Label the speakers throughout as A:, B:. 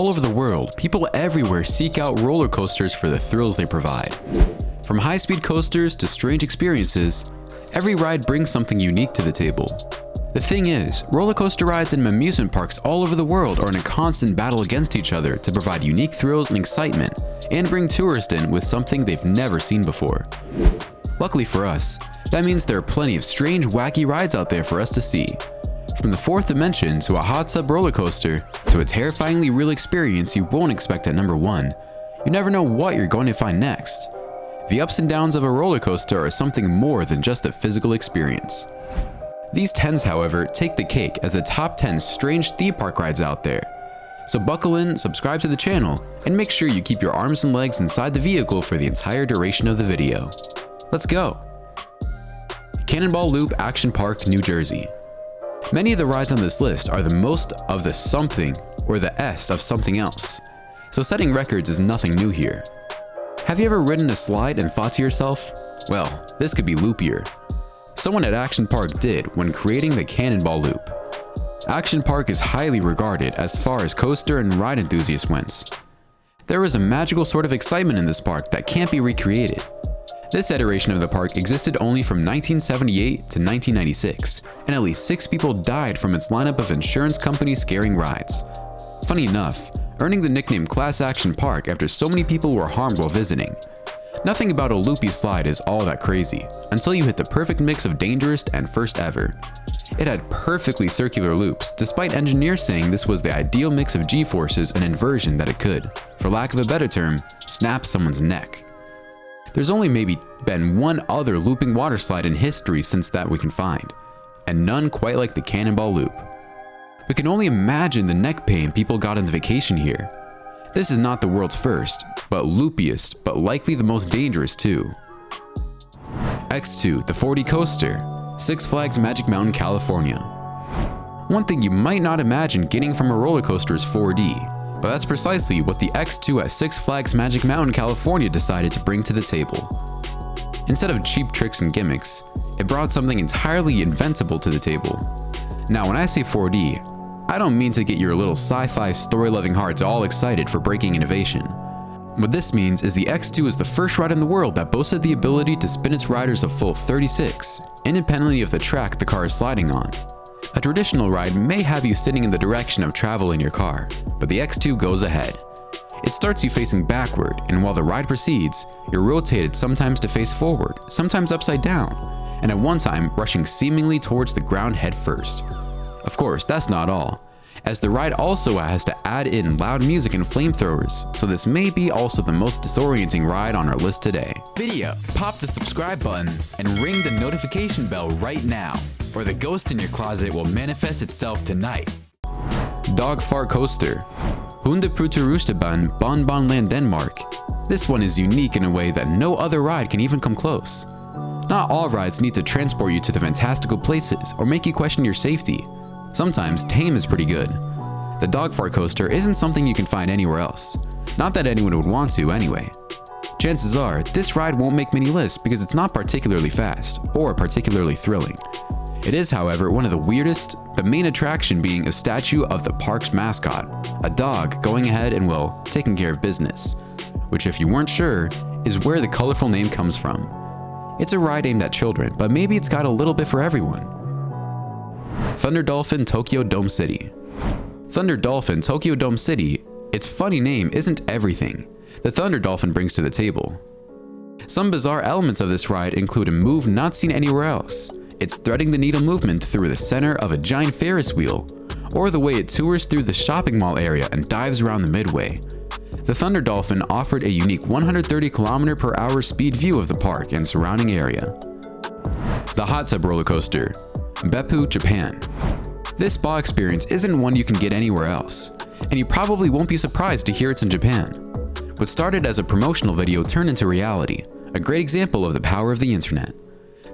A: all over the world, people everywhere seek out roller coasters for the thrills they provide. From high-speed coasters to strange experiences, every ride brings something unique to the table. The thing is, roller coaster rides and amusement parks all over the world are in a constant battle against each other to provide unique thrills and excitement and bring tourists in with something they've never seen before. Luckily for us, that means there are plenty of strange, wacky rides out there for us to see. From the fourth dimension to a hot tub roller coaster to a terrifyingly real experience you won't expect at number 1, you never know what you're going to find next. The ups and downs of a roller coaster are something more than just a physical experience. These 10s, however, take the cake as the top 10 strange theme park rides out there. So buckle in, subscribe to the channel, and make sure you keep your arms and legs inside the vehicle for the entire duration of the video. Let's go! Cannonball Loop Action Park, New Jersey. Many of the rides on this list are the most of the something or the S of something else, so setting records is nothing new here. Have you ever ridden a slide and thought to yourself, well, this could be loopier? Someone at Action Park did when creating the Cannonball Loop. Action Park is highly regarded as far as coaster and ride enthusiasts went. There is a magical sort of excitement in this park that can't be recreated. This iteration of the park existed only from 1978 to 1996, and at least 6 people died from its lineup of insurance companies scaring rides. Funny enough, earning the nickname Class Action Park after so many people were harmed while visiting. Nothing about a loopy slide is all that crazy, until you hit the perfect mix of dangerous and first ever. It had perfectly circular loops, despite engineers saying this was the ideal mix of G-forces and inversion that it could, for lack of a better term, snap someone's neck. There's only maybe been one other looping water slide in history since that we can find, and none quite like the Cannonball Loop. We can only imagine the neck pain people got on the vacation here. This is not the world's first, but loopiest, but likely the most dangerous too. X2, the 4D Coaster, Six Flags Magic Mountain, California. One thing you might not imagine getting from a roller coaster is 4D, but that's precisely what the X2 at Six Flags Magic Mountain, California decided to bring to the table. Instead of cheap tricks and gimmicks, it brought something entirely inventable to the table. Now when I say 4D, I don't mean to get your little sci-fi story-loving hearts all excited for breaking innovation. What this means is the X2 is the first ride in the world that boasted the ability to spin its riders a full 36, independently of the track the car is sliding on. A traditional ride may have you sitting in the direction of travel in your car, but the X2 goes ahead. It starts you facing backward, and while the ride proceeds, you're rotated sometimes to face forward, sometimes upside down, and at one time rushing seemingly towards the ground head first. Of course, that's not all, as the ride also has to add in loud music and flamethrowers, so this may be also the most disorienting ride on our list today. Video, pop the subscribe button and ring the notification bell right now, or the ghost in your closet will manifest itself tonight. Dog Fart Coaster, Hundepruterustebahn, Bonbonland, Denmark. This one is unique in a way that no other ride can even come close. Not all rides need to transport you to the fantastical places or make you question your safety. Sometimes tame is pretty good. The Dog Fart Coaster isn't something you can find anywhere else. Not that anyone would want to anyway. Chances are, this ride won't make many lists because it's not particularly fast or particularly thrilling. It is, however, one of the weirdest, the main attraction being a statue of the park's mascot, a dog going ahead and, well, taking care of business, which if you weren't sure, is where the colorful name comes from. It's a ride aimed at children, but maybe it's got a little bit for everyone. Thunder Dolphin, Tokyo Dome City. Thunder Dolphin, Tokyo Dome City, its funny name isn't everything the Thunder Dolphin brings to the table. Some bizarre elements of this ride include a move not seen anywhere else. It's threading the needle movement through the center of a giant Ferris wheel, or the way it tours through the shopping mall area and dives around the midway. The Thunder Dolphin offered a unique 130 km/h speed view of the park and surrounding area. The Hot Tub Roller Coaster, Beppu, Japan. This spa experience isn't one you can get anywhere else, and you probably won't be surprised to hear it's in Japan. What started as a promotional video turned into reality, a great example of the power of the internet.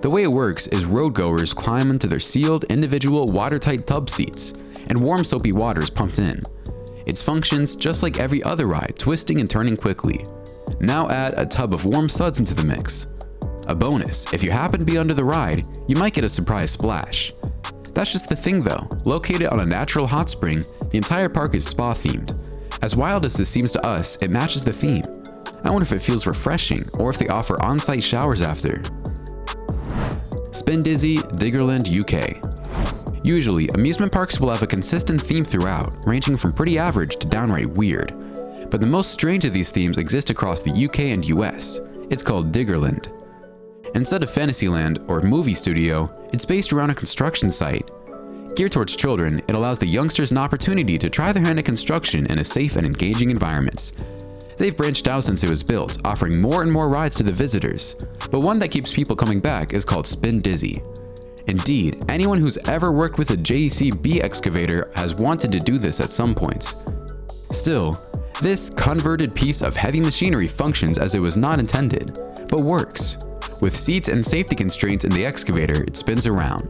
A: The way it works is roadgoers climb into their sealed, individual, watertight tub seats, and warm soapy water is pumped in. It functions just like every other ride, twisting and turning quickly. Now add a tub of warm suds into the mix. A bonus, if you happen to be under the ride, you might get a surprise splash. That's just the thing though, located on a natural hot spring, the entire park is spa themed. As wild as this seems to us, it matches the theme. I wonder if it feels refreshing or if they offer on-site showers after. Spin Dizzy, Diggerland, UK. Usually, amusement parks will have a consistent theme throughout, ranging from pretty average to downright weird. But the most strange of these themes exist across the UK and US. It's called Diggerland. Instead of Fantasyland or movie studio, it's based around a construction site. Geared towards children, it allows the youngsters an opportunity to try their hand at construction in a safe and engaging environment. They've branched out since it was built, offering more and more rides to the visitors, but one that keeps people coming back is called Spin Dizzy. Indeed, anyone who's ever worked with a JCB excavator has wanted to do this at some point. Still, this converted piece of heavy machinery functions as it was not intended, but works. With seats and safety constraints in the excavator, it spins around.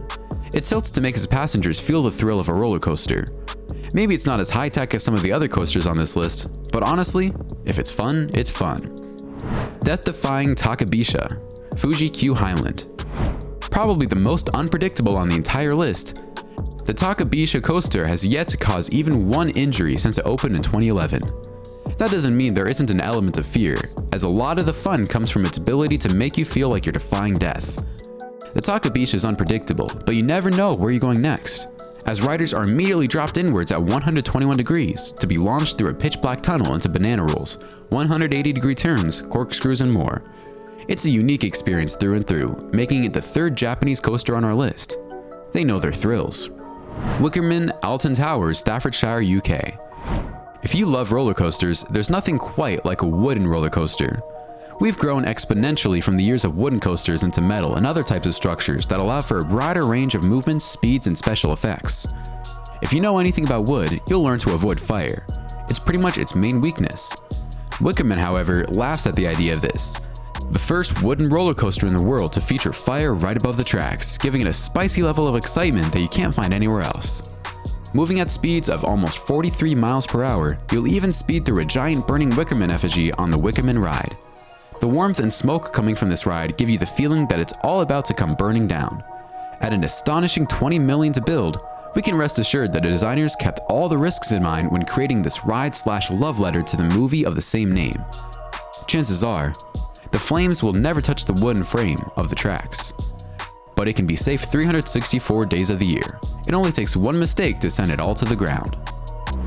A: It tilts to make its passengers feel the thrill of a roller coaster. Maybe it's not as high-tech as some of the other coasters on this list, but honestly, if it's fun, it's fun. Death-defying Takabisha, Fuji Q Highland. Probably the most unpredictable on the entire list, the Takabisha coaster has yet to cause even one injury since it opened in 2011. That doesn't mean there isn't an element of fear, as a lot of the fun comes from its ability to make you feel like you're defying death. The Takabisha is unpredictable, but you never know where you're going next, as riders are immediately dropped inwards at 121 degrees to be launched through a pitch-black tunnel into banana rolls, 180-degree turns, corkscrews, and more. It's a unique experience through and through, making it the third Japanese coaster on our list. They know their thrills. Wickerman Alton Towers, Staffordshire, UK. If you love roller coasters, there's nothing quite like a wooden roller coaster. We've grown exponentially from the years of wooden coasters into metal and other types of structures that allow for a broader range of movements, speeds, and special effects. If you know anything about wood, you'll learn to avoid fire. It's pretty much its main weakness. Wickerman, however, laughs at the idea of this. The first wooden roller coaster in the world to feature fire right above the tracks, giving it a spicy level of excitement that you can't find anywhere else. Moving at speeds of almost 43 miles per hour, you'll even speed through a giant burning Wickerman effigy on the Wickerman ride. The warmth and smoke coming from this ride give you the feeling that it's all about to come burning down. At an astonishing $20 million to build, we can rest assured that the designers kept all the risks in mind when creating this ride/love letter to the movie of the same name. Chances are, the flames will never touch the wooden frame of the tracks. But it can be safe 364 days of the year. It only takes one mistake to send it all to the ground.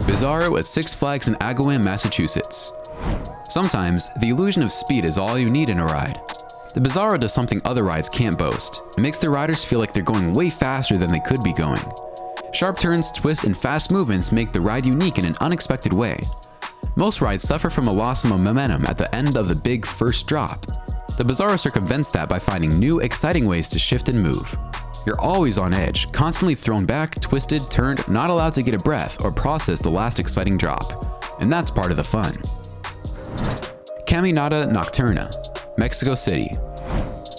A: Bizarro at Six Flags in Agawam, Massachusetts. Sometimes, the illusion of speed is all you need in a ride. The Bizarro does something other rides can't boast. It makes the riders feel like they're going way faster than they could be going. Sharp turns, twists, and fast movements make the ride unique in an unexpected way. Most rides suffer from a loss of momentum at the end of the big first drop. The Bizarro circumvents that by finding new, exciting ways to shift and move. You're always on edge, constantly thrown back, twisted, turned, not allowed to get a breath or process the last exciting drop. And that's part of the fun. Caminata Nocturna, Mexico City.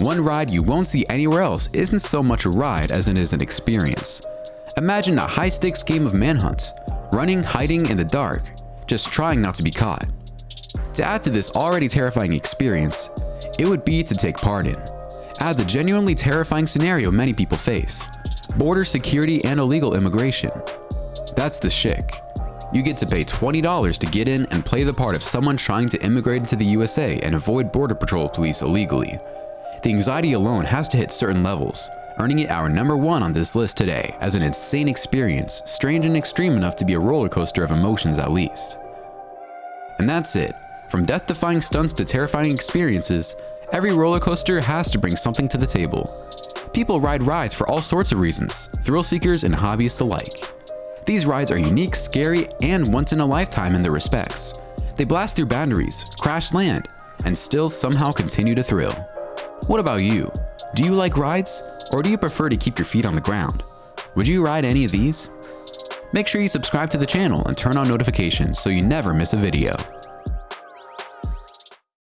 A: One ride you won't see anywhere else isn't so much a ride as it is an experience. Imagine a high-stakes game of manhunt, running, hiding in the dark, just trying not to be caught. To add to this already terrifying experience, it would be to take part in. Add the genuinely terrifying scenario many people face: border security and illegal immigration. That's the shtick. You get to pay $20 to get in and play the part of someone trying to immigrate into the USA and avoid Border Patrol police illegally. The anxiety alone has to hit certain levels, earning it our #1 on this list today as an insane experience, strange and extreme enough to be a roller coaster of emotions at least. And that's it. From death-defying stunts to terrifying experiences, every roller coaster has to bring something to the table. People ride rides for all sorts of reasons, thrill seekers and hobbyists alike. These rides are unique, scary, and once in a lifetime in their respects. They blast through boundaries, crash land, and still somehow continue to thrill. What about you? Do you like rides, or do you prefer to keep your feet on the ground? Would you ride any of these? Make sure you subscribe to the channel and turn on notifications so you never miss a video.